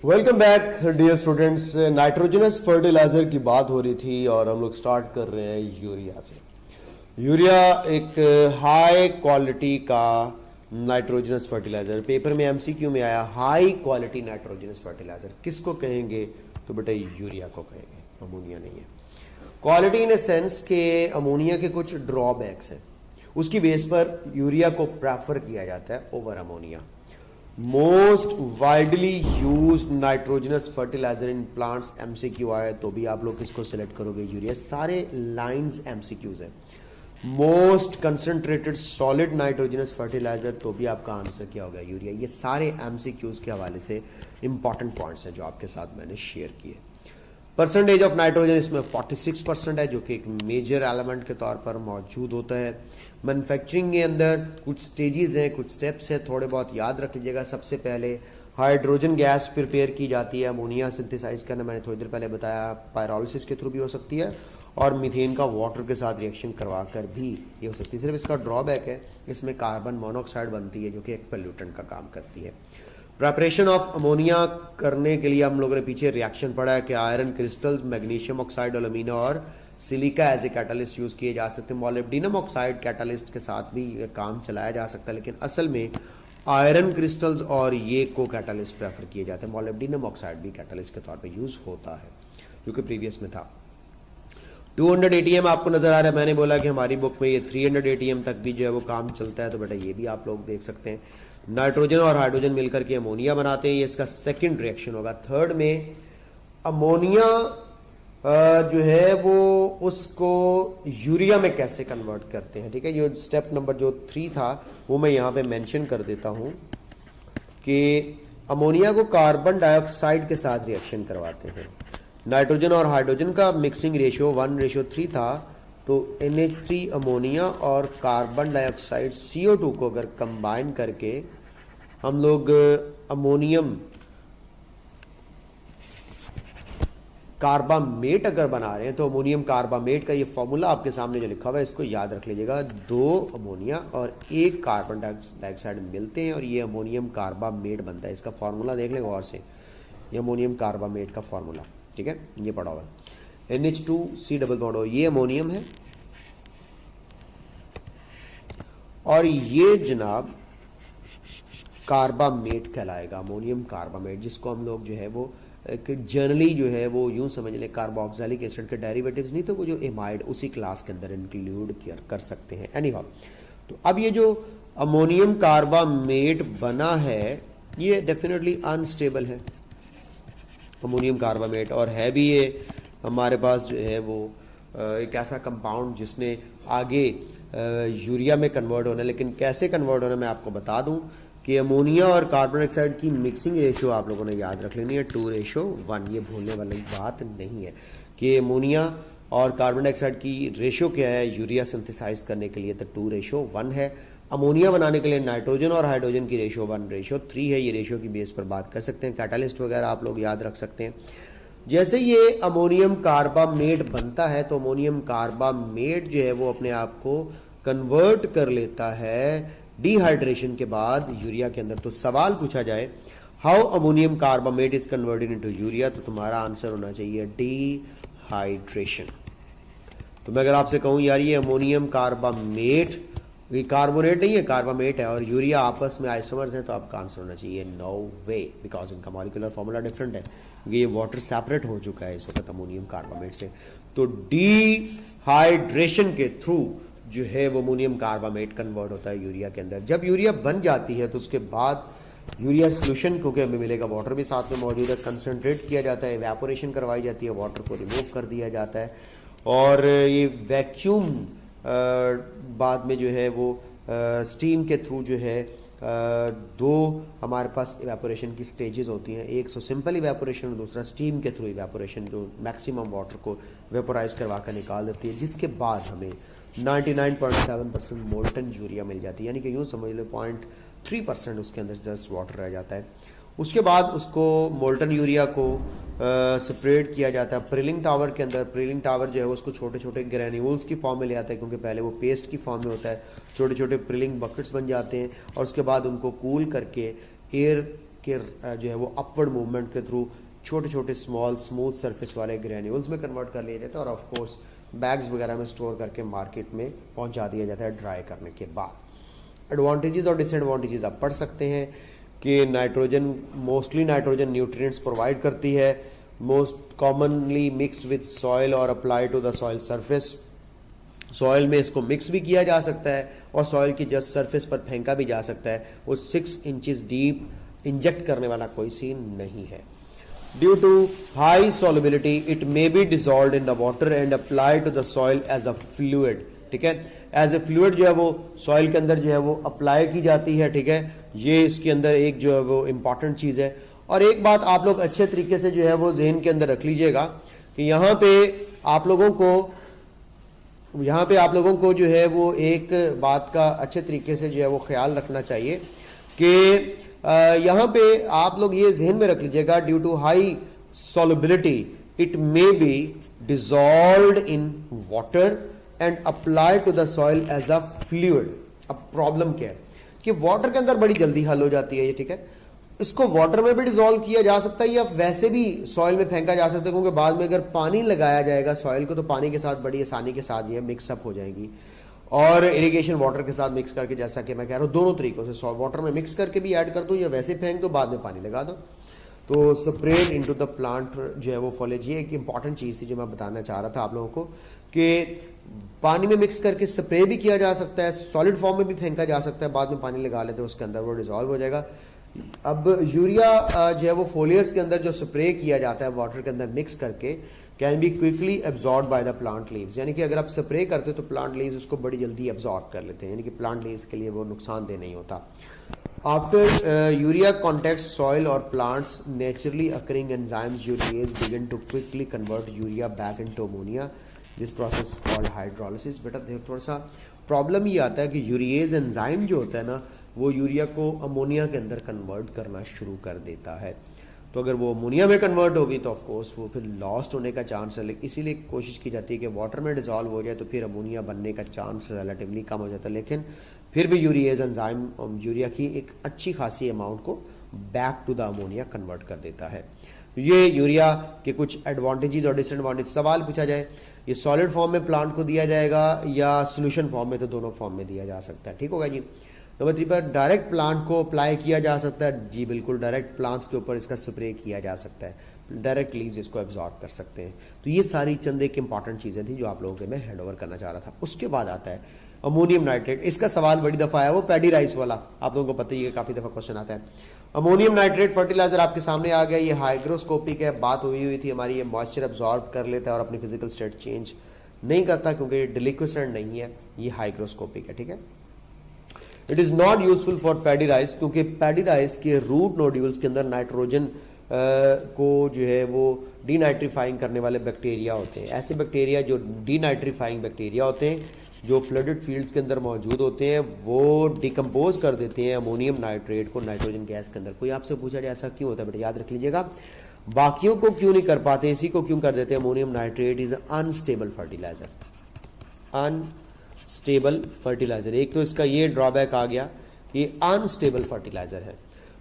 Welcome back dear students. Nitrogenous fertiliser की बात हो रही थी और हम लोग स्टार्ट कर रहे हैं यूरिया से। यूरिया एक हाई क्वालिटी का नाइट्रोजनस फर्टिलाइजर, पेपर में एमसीक्यू में आया हाई क्वालिटी नाइट्रोजनस फर्टिलाइजर किसको कहेंगे? तो बेटा यूरिया को कहेंगे, अमोनिया नहीं है। क्वालिटी इन ए सेंस के अमोनिया के कुछ ड्रॉबैक्स हैं, उसकी बेस पर यूरिया को प्रेफर किया जाता है over ammonia. Most widely used nitrogenous fertiliser in plants MCQ आए तो भी आप लोग किसको सिलेक्ट करोगे? यूरिया। सारे लाइंस एमसीक्यूज है। Most concentrated solid nitrogenous fertiliser तो भी आपका आंसर क्या होगा? यूरिया। ये सारे एमसीक्यूज के हवाले से इंपॉर्टेंट पॉइंट्स हैं जो आपके साथ मैंने शेयर किए। परसेंटेज ऑफ नाइट्रोजन इसमें 46% है, जो कि एक मेजर एलिमेंट के तौर पर मौजूद होता है। मैन्युफैक्चरिंग के अंदर कुछ स्टेजेस हैं, कुछ स्टेप्स हैं, थोड़े बहुत याद रख लीजिएगा। सबसे पहले हाइड्रोजन गैस प्रिपेयर की जाती है, अमोनिया सिंथेसाइज करना मैंने थोड़ी देर पहले बताया, पायरोलिसिस के थ्रू भी हो सकती है और मीथेन का वाटर के साथ रिएक्शन करवा कर भी ये हो सकती है। सिर्फ इसका ड्रॉबैक है, इसमें कार्बन मोनोऑक्साइड बनती है जो कि एक पोल्यूटेंट का काम करती है। प्रेपरेशन ऑफ अमोनिया करने के लिए हम लोगों ने पीछे रिएक्शन पढ़ा है कि iron crystals, magnesium oxide, alumina और silica as a catalyst use किए जा सकते हैं। मॉलिब्डेनम ऑक्साइड कैटालिस्ट के साथ भी काम चलाया जा सकता है, लेकिन असल में आयरन क्रिस्टल्स और ये को कैटालिस्ट प्रेफर किए जाते हैं। मॉलिब्डेनम ऑक्साइड भी कैटालिस्ट के तौर पर यूज होता है, जो कि प्रीवियस में था। 200 ATM आपको नजर आ रहा है। मैंने बोला कि हमारी बुक में ये 300 ATM तक भी जो है वो काम चलता है, तो बेटा ये भी आप लोग देख सकते हैं। नाइट्रोजन और हाइड्रोजन मिलकर के अमोनिया बनाते हैं, ये इसका सेकंड रिएक्शन होगा। थर्ड में अमोनिया जो है वो उसको यूरिया में कैसे कन्वर्ट करते हैं, ठीक है। ये स्टेप नंबर जो 3 था वो मैं यहां पे मेंशन कर देता हूं कि अमोनिया को कार्बन डाइऑक्साइड के साथ रिएक्शन करवाते हैं। नाइट्रोजन और हाइड्रोजन का मिक्सिंग रेशियो 1:3 था, तो NH3 अमोनिया और कार्बन डाइऑक्साइड CO2 को अगर कंबाइन करके हम लोग अमोनियम कार्बामेट अगर बना रहे हैं, तो अमोनियम कार्बामेट का ये फॉर्मूला आपके सामने जो लिखा हुआ है इसको याद रख लीजिएगा। 2 अमोनिया और 1 कार्बन डाइऑक्साइड मिलते हैं और ये अमोनियम कार्बामेट बनता है। इसका फॉर्मूला देख लें गौर से, ये अमोनियम कार्बामेट का फॉर्मूला, ठीक है, ये पढ़ा हुआ है। NH2C डबल बॉन्ड, ये अमोनियम है और ये जनाब कार्बामेट कहलाएगा, अमोनियम कार्बामेट, जिसको हम लोग जो है वो जनरली जो है वो यूं समझ लें कार्बोक्सिलिक एसिड के डेरिवेटिव्स नहीं तो वो जो एमाइड उसी क्लास के अंदर इंक्लूड कर सकते हैं। एनीहाउ, तो अब ये जो अमोनियम कार्बामेट बना है ये डेफिनेटली अनस्टेबल है, अमोनियम कार्बामेट, और है भी ये हमारे पास जो है वो एक ऐसा कंपाउंड जिसने आगे यूरिया में कन्वर्ट होना है। लेकिन कैसे कन्वर्ट होना मैं आपको बता दूं कि अमोनिया और कार्बन डाइऑक्साइड की मिक्सिंग रेशियो आप लोगों ने याद रख लेनी है 2:1। ये भूलने वाली बात नहीं है कि अमोनिया और कार्बन डाइऑक्साइड की रेशियो क्या है यूरिया सिंथेसाइज करने के लिए, तो 2:1 है। अमोनिया बनाने के लिए नाइट्रोजन और हाइड्रोजन की रेशियो 1:3 है। ये रेशियो की बेस पर बात कर सकते हैं। कैटालिस्ट वगैरह आप लोग याद रख सकते हैं। जैसे ये अमोनियम कार्बामेट बनता है तो अमोनियम कार्बामेट जो है वो अपने आप को कन्वर्ट कर लेता है डिहाइड्रेशन के बाद यूरिया के अंदर। तो सवाल पूछा जाए how ammonium carbamate is converted into urea, तो तुम्हारा आंसर होना चाहिए डिहाइड्रेशन। तो मैं अगर आपसे कहूं यार ये अमोनियम कार्बामेट, ये कार्बोनेट नहीं है कार्बामेट है, और यूरिया आपस में आइसोमर्स हैं, तो आपका आंसर होना चाहिए नो वे, बिकॉज इनका मॉलिक्यूलर फॉर्मूला डिफरेंट है, क्योंकि ये वाटर सेपरेट हो चुका है इस वक्त अमोनियम कार्बामेट से। तो डिहाइड्रेशन के थ्रू जो है वो अमोनियम कार्बामेट कन्वर्ट होता है यूरिया के अंदर। जब यूरिया बन जाती है तो उसके बाद यूरिया सोल्यूशन, क्योंकि हमें मिलेगा वाटर भी साथ में मौजूद है, कंसंट्रेट किया जाता है, इवेपोरेशन करवाई जाती है, वाटर को रिमूव कर दिया जाता है और ये वैक्यूम बाद में जो है वो स्टीम के थ्रू जो है 2 हमारे पास इवेपोरेशन की स्टेजेस होती हैं। एक सो सिंपल इवेपोरेशन और दूसरा स्टीम के थ्रू इवेपोरेशन, जो मैक्सिमम वाटर को वेपोराइज करवा कर निकाल देती है, जिसके बाद हमें 99.7% मोल्टन यूरिया मिल जाती है। यानी कि यूं समझ लो 0.3% उसके अंदर जस्ट वाटर रह जाता है। उसके बाद उसको मोल्टन यूरिया को सेपरेट किया जाता है प्रिलिंग टावर के अंदर। प्रिलिंग टावर जो है उसको छोटे छोटे ग्रेन्यूल्स की फॉर्म में ले आता है, क्योंकि पहले वो पेस्ट की फॉर्म में होता है। छोटे छोटे प्रिलिंग बकेट्स बन जाते हैं और उसके बाद उनको कूल करके एयर के जो है वो अपवर्ड मूवमेंट के थ्रू छोटे छोटे स्मॉल स्मूथ सरफेस वाले ग्रेन्यूल्स में कन्वर्ट कर लिए जाते हैं और ऑफ कोर्स बैग्स वगैरह में स्टोर करके मार्केट में पहुंचा दिया जाता है ड्राई करने के बाद। एडवांटेजेस और डिसएडवांटेजेस आप पढ़ सकते हैं कि nitrogen mostly nitrogen nutrients provide करती है, most commonly mixed with soil और apply to the soil surface. Soil में इसको मिक्स भी किया जा सकता है और सॉइल की जस्ट सरफेस पर फेंका भी जा सकता है। वो 6 इंचेस डीप इंजेक्ट करने वाला कोई सीन नहीं है। Due to high solubility it may be dissolved in the water and apply to the soil as a fluid, ठीक है। एज ए फ्लूइड जो है वो सॉइल के अंदर जो है वो अप्लाई की जाती है, ठीक है। ये इसके अंदर एक जो है वो इंपॉर्टेंट चीज है। और एक बात आप लोग अच्छे तरीके से जो है वो ज़हन के अंदर रख लीजिएगा कि यहां पे आप लोगों को जो है वो एक बात का अच्छे तरीके से जो है वो ख्याल रखना चाहिए कि यहां पे आप लोग ये ज़हन में रख लीजिएगा, due to high solubility it may be dissolved in water and apply to the soil as a fluid. अब प्रॉब्लम क्या है कि वाटर के अंदर बड़ी जल्दी हल हो जाती है ये, ठीक है। इसको वाटर में भी डिसॉल्व किया जा सकता है या वैसे भी सॉइल में फेंका जा सकता है, क्योंकि बाद में अगर पानी लगाया जाएगा सॉइल को तो पानी के साथ बड़ी आसानी के साथ ये मिक्सअप हो जाएगी। और इरिगेशन वाटर के साथ मिक्स करके, जैसा कि मैं कह रहा हूं दोनों तरीकों से, वाटर में मिक्स करके भी ऐड कर दो या वैसे फेंक दो, बाद में पानी लगा दो। तो स्प्रेड इनटू द प्लांट जो है वो फॉलेज, ये एक इंपॉर्टेंट चीज थी जो मैं बताना चाह रहा था आप लोगों को कि पानी में मिक्स करके स्प्रे भी किया जा सकता है, सॉलिड फॉर्म में भी फेंका जा सकता है, बाद में पानी लगा लेते हैं उसके अंदर वो डिसॉल्व हो जाएगा। अब यूरिया जो है वो फोलियर्स के अंदर जो स्प्रे किया जाता है वाटर के अंदर मिक्स करके, can be quickly absorb by the plant leaves, यानी कि अगर आप स्प्रे करते हो तो प्लांट लीव्स उसको बड़ी जल्दी एब्जॉर्ब कर लेते हैं, यानी कि प्लांट लीव्स के लिए वो नुकसानदेह नहीं होता। आफ्टर यूरिया कॉन्टैक्ट सॉइल और plants naturally occurring enzymes urease begin to quickly convert urea back into ammonia, this process called hydrolysis. बेटा थोड़ा सा प्रॉब्लम ये आता है कि यूरिएज एंजाइम जो होता है ना वो यूरिया को अमोनिया के अंदर कन्वर्ट करना शुरू कर देता है। तो अगर वो अमोनिया में कन्वर्ट होगी तो ऑफ कोर्स वो फिर लॉस्ट होने का चांस है, इसीलिए कोशिश की जाती है कि वाटर में डिसॉल्व हो जाए तो फिर अमोनिया बनने का चांस रिलेटिवली कम हो जाता है। लेकिन फिर भी यूरिएज एंजाइम यूरिया की एक अच्छी खासी अमाउंट को back to the ammonia convert कर देता है। ये यूरिया के कुछ एडवांटेजेस और डिसएडवांटेज। सवाल पूछा जाए ये सॉलिड फॉर्म में प्लांट को दिया जाएगा या सोल्यूशन फॉर्म में, तो दोनों फॉर्म में दिया जा सकता है, ठीक होगा जी। नंबर 3 पर डायरेक्ट प्लांट को अप्लाई किया जा सकता है, जी बिल्कुल, डायरेक्ट प्लांट्स के ऊपर इसका स्प्रे किया जा सकता है, डायरेक्ट लीव्स इसको एब्जॉर्ब कर सकते हैं। तो ये सारी चंद एक इंपॉर्टेंट चीजें थी जो आप लोगों के मैं हैंड ओवर करना चाह रहा था। उसके बाद आता है अमोनियम नाइट्रेट। इसका सवाल बड़ी दफा आया, वो पैडी राइस वाला, आप लोगों को पता ही है, काफी दफा क्वेश्चन आता है। अमोनियम नाइट्रेट फर्टिलाइजर आपके सामने आ गया, ये हाइग्रोस्कोपिक है, बात हुई थी हमारी, ये मॉइस्चर एब्जॉर्ब कर लेता है और अपनी फिजिकल स्टेट चेंज नहीं करता क्योंकि ये डिलिक्विसेंट नहीं है, ये हाइग्रोस्कोपिक है, ठीक है। It is not useful for paddy rice, क्योंकि पैडी राइस के रूट नोड्यूल्स के अंदर नाइट्रोजन को जो है वो डीनाइट्रीफाइंग करने वाले बैक्टीरिया होते हैं। ऐसे बैक्टीरिया जो डीनाइट्रीफाइंग बैक्टीरिया होते हैं जो फ्लडेड फील्ड्स के अंदर मौजूद होते हैं, वो डिकम्पोज कर देते हैं अमोनियम नाइट्रेट को नाइट्रोजन गैस के अंदर। कोई आपसे पूछा जाए ऐसा क्यों होता है, बेटा याद रख लीजिएगा, बाकियों को क्यों नहीं कर पाते, इसी को क्यों कर देते हैं। Ammonium nitrate is unstable fertiliser, unstable fertiliser. एक तो इसका ये ड्रॉबैक आ गया कि अनस्टेबल फर्टिलाइजर है।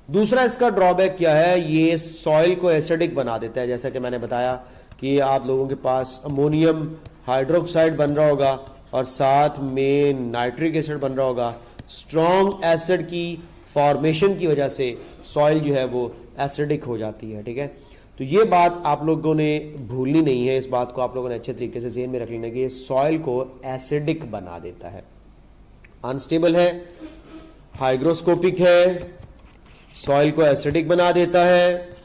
दूसरा इसका ड्रॉबैक क्या है, ये सॉइल को एसिडिक बना देता है। जैसा कि मैंने बताया कि आप लोगों के पास अमोनियम हाइड्रोक्साइड बन रहा होगा और साथ में नाइट्रिक एसिड बन रहा होगा। स्ट्रॉन्ग एसिड की फॉर्मेशन की वजह से सॉइल जो है वो एसिडिक हो जाती है, ठीक है। तो ये बात आप लोगों ने भूलनी नहीं है, इस बात को आप लोगों ने अच्छे तरीके से ज़हन में रख लेना कि ये सॉइल को एसिडिक बना देता है। अनस्टेबल है, हाइग्रोस्कोपिक है, सॉइल को एसिडिक बना देता है,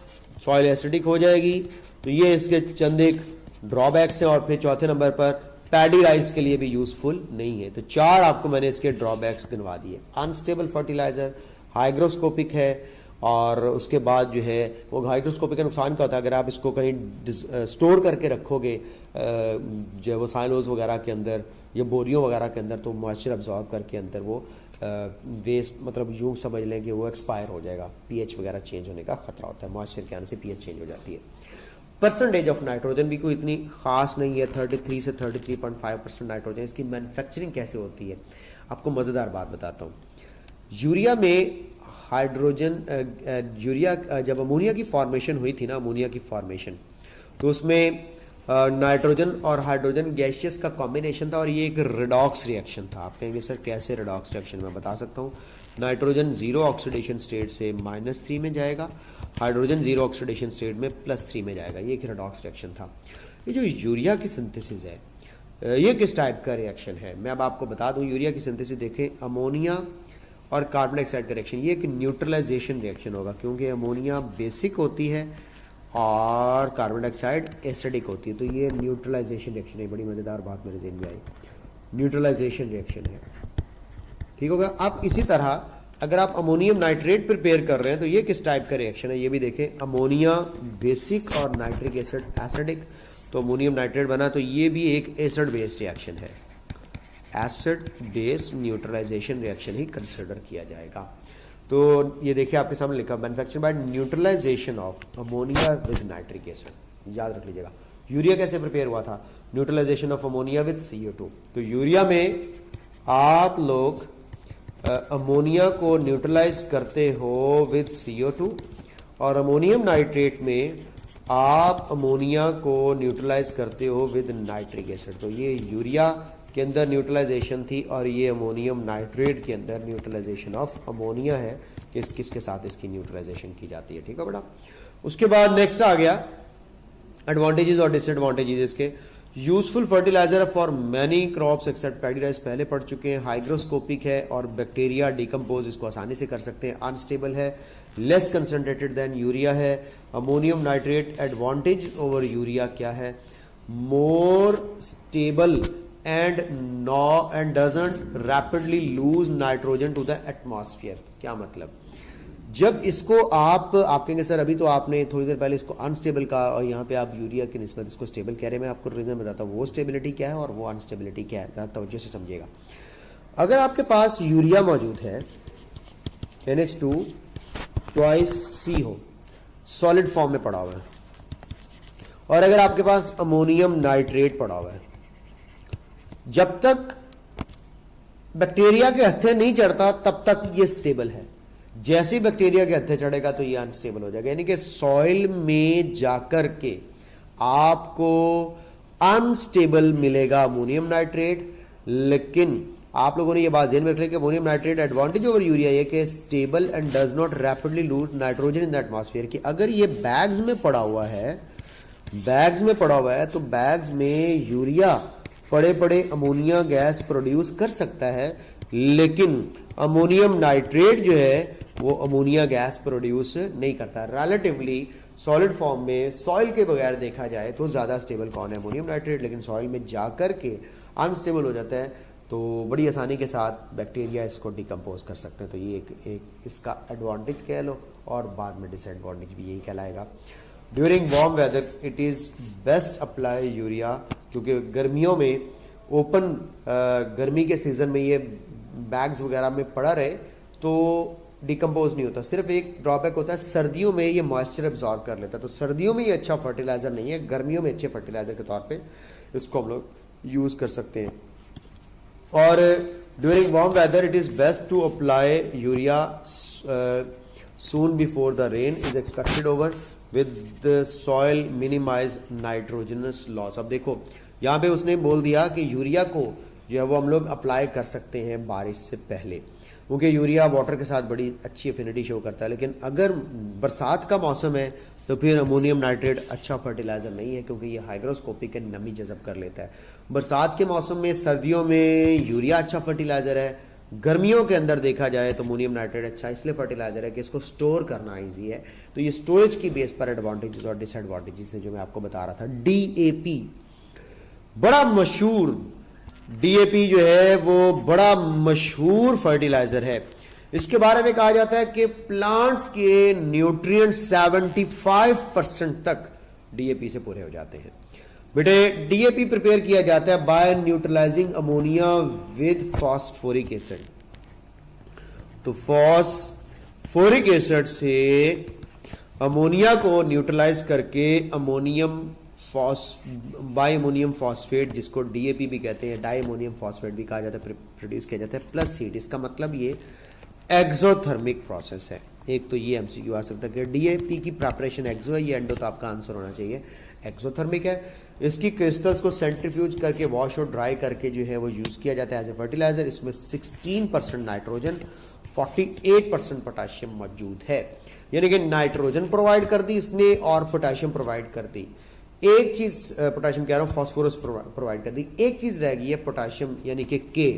सॉइल एसिडिक हो जाएगी। तो ये इसके चंद एक ड्रॉबैक्स हैं। और फिर चौथे नंबर पर पैडी राइस के लिए भी यूजफुल नहीं है। तो 4 आपको मैंने इसके ड्रॉबैक्स गिनवा दिए। अनस्टेबल फर्टिलाइजर, हाइग्रोस्कोपिक है, और उसके बाद जो है वो हाइड्रोस्कोपिक का नुकसान क्या होता है, अगर आप इसको कहीं स्टोर करके रखोगे जो वो साइलोज वगैरह के अंदर या बोरियों वगैरह के अंदर, तो मॉइस्चर अब्जॉर्ब करके अंदर वो वेस्ट, मतलब यूं समझ लें कि वो एक्सपायर हो जाएगा, पीएच वगैरह चेंज होने का खतरा होता है, मॉइस्चर के आने से पीएच चेंज हो जाती है। परसेंटेज ऑफ नाइट्रोजन भी कोई इतनी खास नहीं है, 33 से 33.5% नाइट्रोजन। इसकी मैन्युफैक्चरिंग कैसे होती है, आपको मजेदार बात बताता हूँ। यूरिया में हाइड्रोजन यूरिया जब अमोनिया की फॉर्मेशन हुई थी ना, अमोनिया की फॉर्मेशन, तो उसमें नाइट्रोजन और हाइड्रोजन गैसियस का कॉम्बिनेशन था और ये एक रिडॉक्स रिएक्शन था। आप कहेंगे सर कैसे रिडॉक्स रिएक्शन? मैं बता सकता हूँ। नाइट्रोजन जीरो ऑक्सीडेशन स्टेट से -3 में जाएगा, हाइड्रोजन जीरो ऑक्सीडेशन स्टेट में +3 में जाएगा। ये एक रिडॉक्स रिएक्शन था। ये जो यूरिया की सिंथेसिस है, ये किस टाइप का रिएक्शन है? मैं अब आपको बता दूं। यूरिया की सिंथेसिस देखें, अमोनिया और कार्बन डाइऑक्साइड का रिएक्शन, ये एक न्यूट्रलाइजेशन रिएक्शन होगा, क्योंकि अमोनिया बेसिक होती है और कार्बन डाइऑक्साइड एसिडिक होती है। तो ये न्यूट्रलाइजेशन रिएक्शन है। बड़ी मजेदार बात मेरे ज़हन में आई, न्यूट्रलाइजेशन रिएक्शन है। ठीक होगा। आप इसी तरह अगर आप अमोनियम नाइट्रेट प्रिपेयर कर रहे हैं तो ये किस टाइप का रिएक्शन है, ये भी देखें। अमोनिया बेसिक और नाइट्रिक एसिड एसिडिक, तो अमोनियम नाइट्रेट बना, तो ये भी एक एसिड बेस्ड रिएक्शन है। एसिड बेस्ड न्यूट्रलाइजेशन रिएक्शन ही कंसिडर किया जाएगा। तो ये देखिए आपके सामने लिखा, manufacture by neutralisation of ammonia with nitric acid. याद रख लीजिएगा। यूरिया कैसे प्रिपेयर हुआ था? Neutralisation of ammonia with CO2। तो यूरिया में आप लोग अमोनिया को न्यूट्रलाइज करते हो विद CO2 और अमोनियम नाइट्रेट में आप अमोनिया को न्यूट्रलाइज करते हो विद नाइट्रिक एसिड। तो ये यूरिया के अंदर न्यूट्रलाइजेशन थी और ये अमोनियम नाइट्रेट के अंदर न्यूट्रलाइजेशन ऑफ अमोनिया है। किसके साथ इसकी न्यूट्रलाइजेशन की जाती है। ठीक है बेटा। उसके बाद नेक्स्ट आ गया एडवांटेजेस और डिसएडवांटेजेस इसके। Useful fertiliser for many crops except paddy rice, पहले पढ़ चुके हैं। हाइग्रोस्कोपिक है और बैक्टीरिया डिकम्पोज इसको आसानी से कर सकते हैं। अनस्टेबल है, लेस कंसंट्रेटेड देन यूरिया है। Ammonium nitrate advantage over urea क्या है? More stable and doesn't rapidly lose nitrogen to the atmosphere. क्या मतलब? जब इसको आप कहेंगे सर अभी तो आपने थोड़ी देर पहले इसको अनस्टेबल कहा और यहाँ पे आप यूरिया की निस्बत इसको स्टेबल कह रहे हैं। मैं आपको रीजन बताता हूँ वो स्टेबिलिटी क्या है और वो अनस्टेबिलिटी क्या है, तवज्जो से समझिएगा। अगर आपके पास यूरिया मौजूद है NH2 ट्वाइस C हो, सॉलिड फॉर्म में पड़ा हुआ है, और अगर आपके पास अमोनियम नाइट्रेट पड़ा हुआ है, जब तक बैक्टीरिया के हत्थे नहीं चढ़ता तब तक ये स्टेबल है। जैसे ही बैक्टीरिया के हत्थे चढ़ेगा तो ये अनस्टेबल हो जाएगा। यानी कि सॉइल में जाकर के आपको अनस्टेबल मिलेगा अमोनियम नाइट्रेट। लेकिन आप लोगों ने ये बात ध्यान में रखी कि ammonium nitrate advantage over urea ये कि stable and does not rapidly lose nitrogen in the atmosphere. कि अगर ये बैग्स में पड़ा हुआ है, तो बैग्स में यूरिया पड़े पड़े अमोनिया गैस प्रोड्यूस कर सकता है, लेकिन अमोनियम नाइट्रेट जो है वो अमोनिया गैस प्रोड्यूस नहीं करता। रिलेटिवली सॉलिड फॉर्म में सॉइल के बगैर देखा जाए तो ज्यादा स्टेबल कौन है? Ammonium nitrate. लेकिन सॉइल में जाकर के अनस्टेबल हो जाता है, तो बड़ी आसानी के साथ बैक्टीरिया इसको डिकम्पोज कर सकते हैं। तो ये एक इसका एडवांटेज कह लो और बाद में डिसएडवांटेज भी यही कहलाएगा। During warm weather it is best apply urea, क्योंकि गर्मियों में ओपन गर्मी के सीजन में ये बैग्स वगैरह में पड़ा रहे तो डिकम्पोज नहीं होता। सिर्फ एक ड्रॉबैक होता है, सर्दियों में ये मॉइस्चर एब्जॉर्ब कर लेता है। तो सर्दियों में ये अच्छा फर्टिलाइजर नहीं है, गर्मियों में अच्छे फर्टिलाइजर के तौर पे इसको हम लोग यूज कर सकते हैं। और during warm weather it is best to apply urea soon before the rain is expected over with soil minimise nitrogenous loss. अब देखो यहाँ पे उसने बोल दिया कि यूरिया को जो है वो हम लोग अप्लाई कर सकते हैं बारिश से पहले, क्योंकि यूरिया वाटर के साथ बड़ी अच्छी एफिनिटी शो करता है। लेकिन अगर बरसात का मौसम है तो फिर अमोनियम नाइट्रेट अच्छा फर्टिलाइजर नहीं है, क्योंकि ये हाइग्रोस्कोपिक नमी जज़ब कर लेता है। बरसात के मौसम में, सर्दियों में यूरिया अच्छा फर्टिलाइजर है। गर्मियों के अंदर देखा जाए तो अमोनियम नाइट्रेट अच्छा इसलिए फर्टिलाइजर है कि इसको स्टोर करना ईजी है। तो ये स्टोरेज की बेस पर एडवांटेजेस और डिसएडवांटेजेस है जो मैं आपको बता रहा था। DAP बड़ा मशहूर, DAP जो है वो बड़ा मशहूर फर्टिलाइजर है। इसके बारे में कहा जाता है कि प्लांट्स के न्यूट्रिएंट 75% तक DAP से पूरे हो जाते हैं। बेटे DAP प्रिपेयर किया जाता है by neutralising ammonia with phosphoric acid. तो फॉस्फोरिक एसिड से अमोनिया को न्यूट्रलाइज करके बाई अमोनियम फॉस्फेट, जिसको DAP भी कहते हैं, डाई अमोनियम फॉस्फेट भी कहा जाता है, प्रोड्यूस किया जाता है प्लस सीड। इसका मतलब ये एक्सोथर्मिक प्रोसेस है। एक तो ये एमसीक्यू आ सकता है कि डीएपी की प्रिपरेशन एक्सो है, ये एंडो तो आपका आंसर होना चाहिए एक्सोथर्मिक है। इसकी क्रिस्टल्स को सेंट्रीफ्यूज करके वॉश और ड्राई करके जो है वो यूज किया जाता है एज ए फर्टिलाइजर। इसमें 16% नाइट्रोजन 48% पोटाशियम मौजूद है, यानी कि नाइट्रोजन प्रोवाइड कर दी इसने और पोटाशियम प्रोवाइड कर दी। एक चीज पोटाशियम कह रहा हूं, फास्फोरस प्रोवाइड कर दी। एक चीज रह गई है पोटाशियम यानी कि के,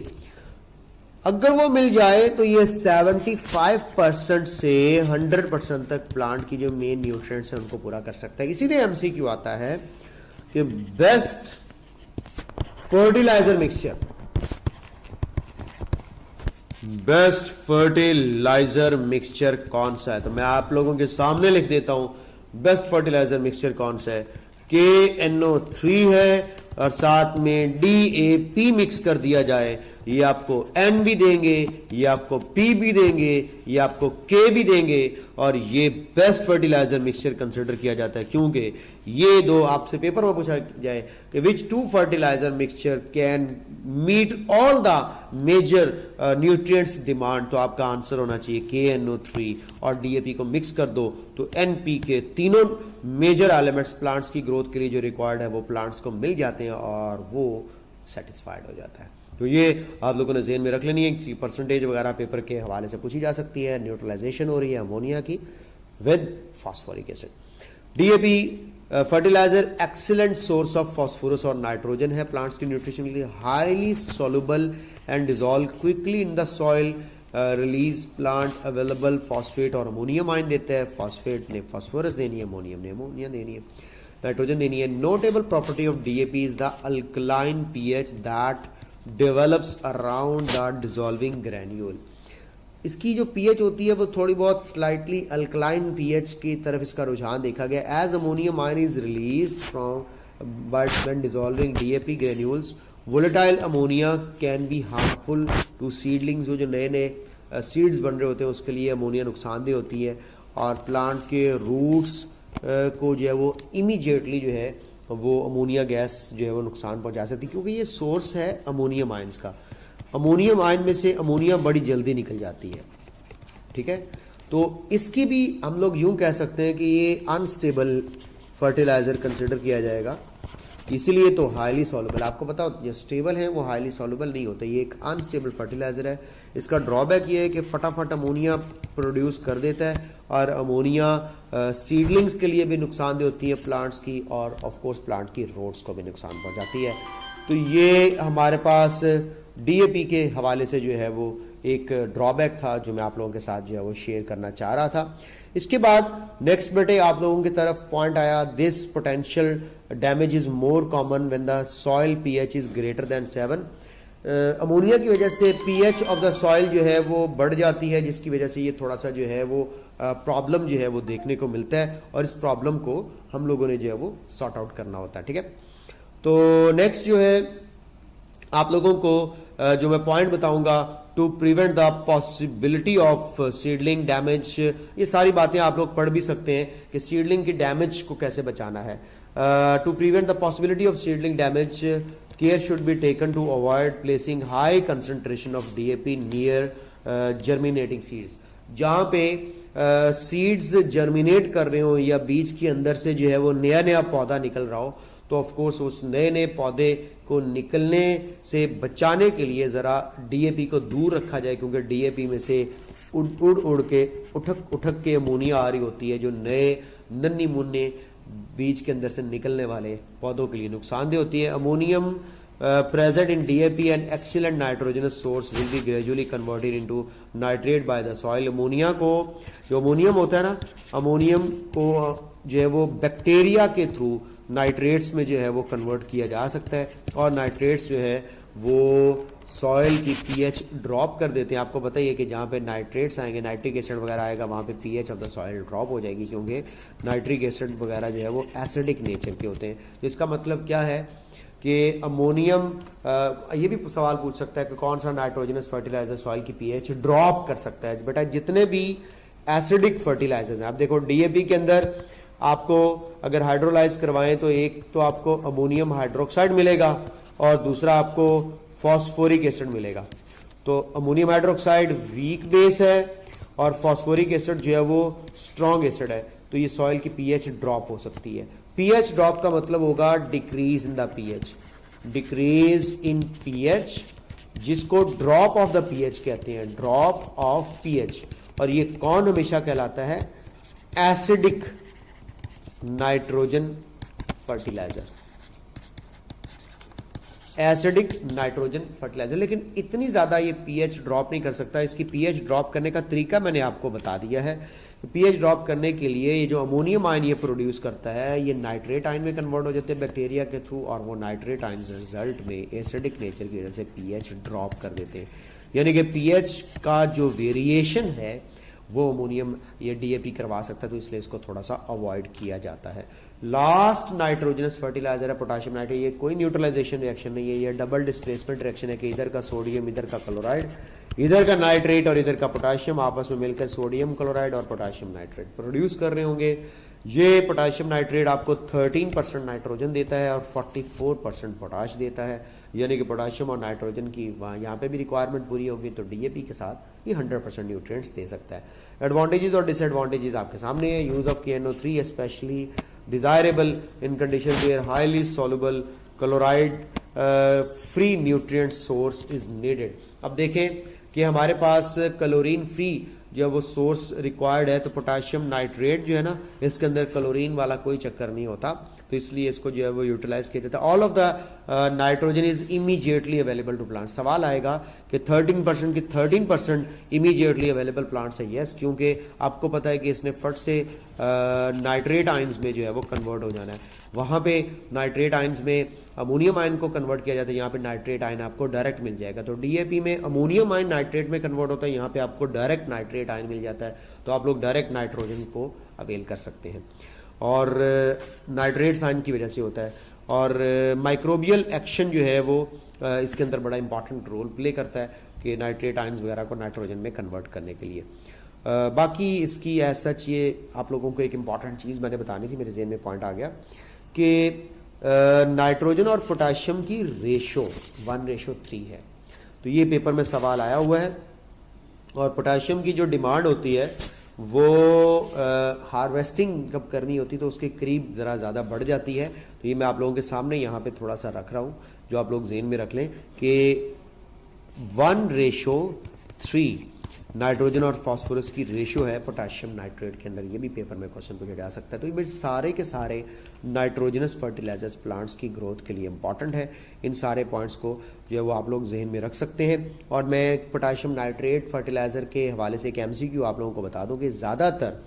अगर वो मिल जाए तो ये 75% से 100% तक प्लांट की जो मेन न्यूट्रिएंट्स है उनको पूरा कर सकता है। इसीलिए एमसीक्यू आता है कि best fertiliser mixture, best fertiliser mixture कौन सा है, तो मैं आप लोगों के सामने लिख देता हूं बेस्ट फर्टिलाइजर मिक्सचर कौन सा है। KNO3 है और साथ में DAP मिक्स कर दिया जाए, ये आपको N भी देंगे, ये आपको P भी देंगे, ये आपको K भी देंगे और ये बेस्ट फर्टिलाइजर मिक्सचर कंसिडर किया जाता है। क्योंकि ये दो आपसे पेपर में पूछा जाए कि which two fertilizer mixture can meet all the major nutrients demand, तो आपका आंसर होना चाहिए KNO3 और DAP को मिक्स कर दो तो NPK, तीनों मेजर एलिमेंट्स प्लांट्स की ग्रोथ के लिए जो रिक्वायर्ड है वो प्लांट्स को मिल जाते हैं और वो सेटिस्फाइड हो जाता है। तो ये आप लोगों ने ज़हन में रख लेनी है, परसेंटेज वगैरह पेपर के हवाले से पूछी जा सकती है। न्यूट्रलाइजेशन हो रही है अमोनिया की with phosphoric acid. DAP fertiliser excellent source of phosphorus और नाइट्रोजन है प्लांट्स की न्यूट्रिशन के लिए, highly soluble and dissolve quickly in the soil, release plant available phosphate और अमोनियम आयन देता है। फॉस्फेट ने फास्फोरस देनी है, अमोनियम ने अमोनिया देनी है, नाइट्रोजन देनी है। Notable property of DAP is the alkaline pH that develops around the dissolving granule. इसकी जो पीएच होती है वो थोड़ी बहुत स्लाइटली अल्कलाइन पीएच की तरफ इसका रुझान देखा गया। As ammonium ion is released from but when dissolving DAP granules, volatile ammonia can be harmful to seedlings. जो नए नए सीड्स बन रहे होते हैं उसके लिए अमोनिया नुकसानदेह होती है और प्लांट के रूट्स को जो है वो इमीडिएटली जो है वो अमोनिया गैस जो है वो नुकसान पहुंचा सकती है, क्योंकि ये सोर्स है अमोनियम आयंस का। अमोनियम आयन में से अमोनिया बड़ी जल्दी निकल जाती है, ठीक है। तो इसकी भी हम लोग यूं कह सकते हैं कि ये अनस्टेबल फर्टिलाइजर कंसिडर किया जाएगा, इसीलिए तो हाईली सॉल्युबल। आपको पता हो जो स्टेबल है वो हाईली सॉल्युबल नहीं होता, ये एक अनस्टेबल फर्टिलाइजर है। इसका ड्रॉबैक ये है कि फटाफट अमोनिया प्रोड्यूस कर देता है और अमोनिया सीडलिंग्स के लिए भी नुकसानदेह होती है प्लांट्स की, और ऑफ कोर्स प्लांट की रोट्स को भी नुकसान पहुंचाती है। तो ये हमारे पास डीएपी के हवाले से जो है वो एक ड्रॉबैक था जो मैं आप लोगों के साथ जो है वो शेयर करना चाह रहा था। इसके बाद नेक्स्ट बेटे आप लोगों की तरफ पॉइंट आया, this potential damage is more common when the soil pH is greater than 7। Ammonia की वजह से पीएच ऑफ द सॉइल जो है वो बढ़ जाती है, जिसकी वजह से ये थोड़ा सा जो है वो प्रॉब्लम जो है वो देखने को मिलता है और इस प्रॉब्लम को हम लोगों ने जो है वो सॉर्ट आउट करना होता है, ठीक है। तो नेक्स्ट जो है आप लोगों को जो मैं पॉइंट बताऊंगा, to prevent the possibility of seedling damage, ये सारी बातें आप लोग पढ़ भी सकते हैं कि सीडलिंग की डैमेज को कैसे बचाना है। To prevent the possibility of seedling damage, care should be taken to avoid placing high concentration of DAP near germinating seeds. जहां पे सीड्स जर्मिनेट कर रहे हो या बीज के अंदर से जो है वो नया नया पौधा निकल रहा हो, तो ऑफ कोर्स उस नए नए पौधे को निकलने से बचाने के लिए जरा डीएपी को दूर रखा जाए, क्योंकि डीएपी में से उड़ के उठक के अमोनिया आ रही होती है जो नए नन्ही मुन्ने बीज के अंदर से निकलने वाले पौधों के लिए नुकसानदेह होती है। Ammonium present in DAP and excellent nitrogenous source will be gradually converted into nitrate by the soil। Ammonia को, जो अमोनियम होता है ना, अमोनियम को जो है वो बैक्टीरिया के थ्रू नाइट्रेट्स में जो है वो कन्वर्ट किया जा सकता है और नाइट्रेट्स जो है वो सॉइल की पीएच ड्रॉप कर देते हैं। आपको पता ही है कि जहाँ पे नाइट्रेट्स आएंगे, नाइट्रिक एसिड वगैरह आएगा, वहाँ पे pH of the soil drop हो जाएगी, क्योंकि नाइट्रिक एसिड वगैरह जो है वो एसिडिक नेचर के होते हैं। तो इसका मतलब क्या है कि अमोनियम, ये भी सवाल पूछ सकता है कि कौन सा नाइट्रोजनस फर्टिलाइजर सॉइल की पीएच ड्रॉप कर सकता है। बेटा जितने भी एसिडिक फर्टिलाइजर्स हैं, आप देखो डीएपी के अंदर आपको अगर हाइड्रोलाइज करवाएं तो एक तो आपको अमोनियम हाइड्रोक्साइड मिलेगा और दूसरा आपको फॉस्फोरिक एसिड मिलेगा। तो अमोनियम हाइड्रोक्साइड वीक बेस है और फॉस्फोरिक एसिड जो है वो स्ट्रॉन्ग एसिड है, तो ये सॉइल की पीएच ड्रॉप हो सकती है। पीएच ड्रॉप का मतलब होगा decrease in the pH, decrease in pH, जिसको ड्रॉप ऑफ द पीएच कहते हैं, ड्रॉप ऑफ पीएच। और ये कौन हमेशा कहलाता है? Acidic nitrogen fertiliser, acidic nitrogen fertiliser. लेकिन इतनी ज्यादा ये पीएच ड्रॉप नहीं कर सकता। इसकी पीएच ड्रॉप करने का तरीका मैंने आपको बता दिया है। पीएच ड्रॉप करने के लिए ये जो अमोनियम आयन ये प्रोड्यूस करता है, ये नाइट्रेट आयन में कन्वर्ट हो जाते हैं बैक्टीरिया के थ्रू, और वो नाइट्रेट आयन रिजल्ट में एसिडिक नेचर की वजह से पीएच ड्रॉप कर देते हैं। यानी कि पीएच का जो वेरिएशन है वो अमोनियम ये डीएपी करवा सकता है, तो इसलिए इसको थोड़ा सा अवॉइड किया जाता है। लास्ट नाइट्रोजनस फर्टिलाइजर है पोटाशियम नाइट्रेट। ये कोई न्यूट्रलाइजेशन रिएक्शन नहीं है, ये डबल डिस्प्लेसमेंट रिएक्शन है कि इधर का सोडियम, इधर का क्लोराइड, इधर का नाइट्रेट और इधर का पोटाशियम आपस में मिलकर सोडियम क्लोराइड और पोटाशियम नाइट्रेट प्रोड्यूस कर रहे होंगे। ये पोटाशियम नाइट्रेट आपको 13% नाइट्रोजन देता है और 44% पोटाश देता है। यानी कि पोटाशियम और नाइट्रोजन की यहाँ पे भी रिक्वायरमेंट पूरी होगी, तो डीएपी के साथ ये 100% न्यूट्रिएंट्स दे सकता है। एडवांटेजेस और डिसएडवांटेजेस आपके सामने है। Use of KNO3 especially desirable in condition where highly soluble chloride free nutrient source is needed. अब देखें कि हमारे पास क्लोरीन फ्री जो वो सोर्स रिक्वायर्ड है, तो पोटाशियम नाइट्रेट जो है ना, इसके अंदर क्लोरीन वाला कोई चक्कर नहीं होता, तो इसलिए इसको जो है वो यूटिलाइज किया जाता है। All of the nitrogen is immediately available to plant. सवाल आएगा कि 13% की 13% इमीडिएटली अवेलेबल प्लांट्स है। यस, क्योंकि आपको पता है कि इसने फट से नाइट्रेट आयंस में जो है वो कन्वर्ट हो जाना है। वहां पे नाइट्रेट आयंस में अमोनियम आयन को कन्वर्ट किया जाता है, यहाँ पे नाइट्रेट आयन आपको डायरेक्ट मिल जाएगा। तो डीएपी में अमोनियम आयन नाइट्रेट में कन्वर्ट होता है, यहाँ पे आपको डायरेक्ट नाइट्रेट आयन मिल जाता है, तो आप लोग डायरेक्ट नाइट्रोजन को अवेल कर सकते हैं। और नाइट्रेट आयन की वजह से होता है। और माइक्रोबियल एक्शन जो है वो इसके अंदर बड़ा इंपॉर्टेंट रोल प्ले करता है कि नाइट्रेट आयंस वगैरह को नाइट्रोजन में कन्वर्ट करने के लिए। बाकी इसकी एज सच ये आप लोगों को एक इंपॉर्टेंट चीज़ मैंने बतानी थी, मेरे जेहन में पॉइंट आ गया कि नाइट्रोजन और पोटाशियम की रेशो 1:3 है। तो ये पेपर में सवाल आया हुआ है। और पोटाशियम की जो डिमांड होती है वो हार्वेस्टिंग जब करनी होती है तो उसके करीब ज़रा ज़्यादा बढ़ जाती है। तो ये मैं आप लोगों के सामने यहाँ पे थोड़ा सा रख रहा हूँ, जो आप लोग जेहन में रख लें कि 1:3 नाइट्रोजन और फास्फोरस की रेशियो है पोटाशियम नाइट्रेट के अंदर। ये भी पेपर में क्वेश्चन पूछा जा सकता है। तो ये सारे के सारे नाइट्रोजनस फर्टिलाइजर्स प्लांट्स की ग्रोथ के लिए इंपॉर्टेंट है। इन सारे पॉइंट्स को जो है वो आप लोग जहन में रख सकते हैं। और मैं पोटाशियम नाइट्रेट फर्टिलाइजर के हवाले से एक MCQ आप लोगों को बता दूं कि ज़्यादातर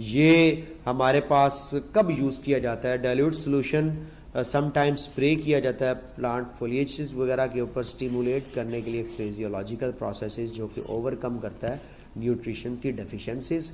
ये हमारे पास कब यूज़ किया जाता है? डाइल्यूट सोल्यूशन समटाइम्स स्प्रे किया जाता है प्लांट फोलिएजेस वगैरह के ऊपर स्टिमुलेट करने के लिए फिजियोलॉजिकल प्रोसेसेस जो कि ओवरकम करता है न्यूट्रिशन की deficiencies.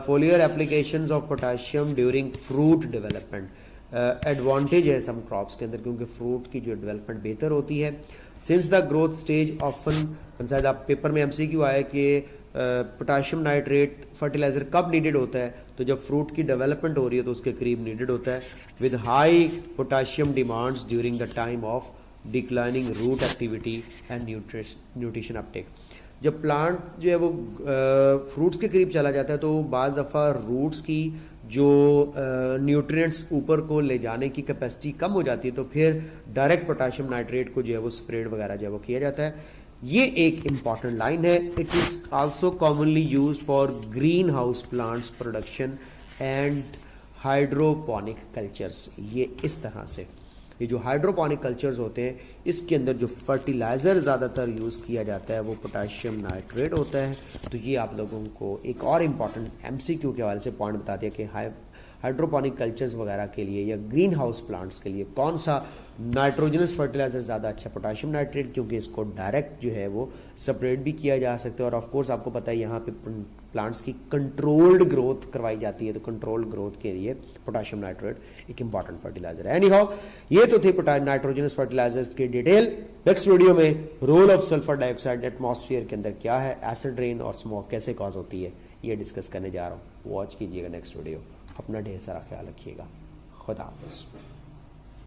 फोलियर applications of potassium during fruit development advantage है सम क्रॉप्स के अंदर, क्योंकि फ्रूट की जो डेवलपमेंट बेहतर होती है। Since the growth stage often, शायद आप पेपर में MCQ आया कि पोटाशियम नाइट्रेट फर्टिलाइजर कब नीडेड होता है? तो जब फ्रूट की डेवलपमेंट हो रही है तो उसके करीब नीडेड होता है। With high potassium demands during the time of declining root activity and nutrition uptake. जब प्लांट जो है वो फ्रूट्स के करीब चला जाता है तो बाज़ दफ़ा रूट्स की जो न्यूट्रिएंट्स ऊपर को ले जाने की कैपेसिटी कम हो जाती है, तो फिर डायरेक्ट पोटाशियम नाइट्रेट को जो है वो स्प्रेड वगैरह जो है वो किया जाता है। ये एक इंपॉर्टेंट लाइन है। It is also commonly used for green house plants production and hydroponic cultures. ये इस तरह से ये जो हाइड्रोपोनिक कल्चर्स होते हैं इसके अंदर जो फर्टिलाइजर ज़्यादातर यूज़ किया जाता है वो पोटाशियम नाइट्रेट होता है। तो ये आप लोगों को एक और इम्पॉर्टेंट MCQ के हवाले से पॉइंट बता दिया कि हाइड्रोपोनिक कल्चर्स वगैरह के लिए या ग्रीन हाउस प्लांट्स के लिए कौन सा नाइट्रोजनस फर्टिलाइजर ज़्यादा अच्छा है? पोटाशियम नाइट्रेट, क्योंकि इसको डायरेक्ट जो है वो सेपरेट भी किया जा सकता है। और ऑफ कोर्स आपको पता है यहाँ पे प्लांट्स की कंट्रोल्ड ग्रोथ करवाई जाती है, तो कंट्रोल्ड ग्रोथ के लिए पोटाशियम नाइट्रेट एक इंपॉर्टेंट फर्टिलाइजर है। एनीहाउ, ये तो थे नाइट्रोजनस फर्टिलाइजर्स की डिटेल। नेक्स्ट वीडियो में role of sulphur dioxide atmosphere के अंदर क्या है, एसिड रेन और स्मोक कैसे कॉज होती है, ये डिस्कस करने जा रहा हूँ। वॉच कीजिएगा नेक्स्ट वीडियो। अपना ढेर सारा ख्याल रखिएगा। खुदा हाफिज़।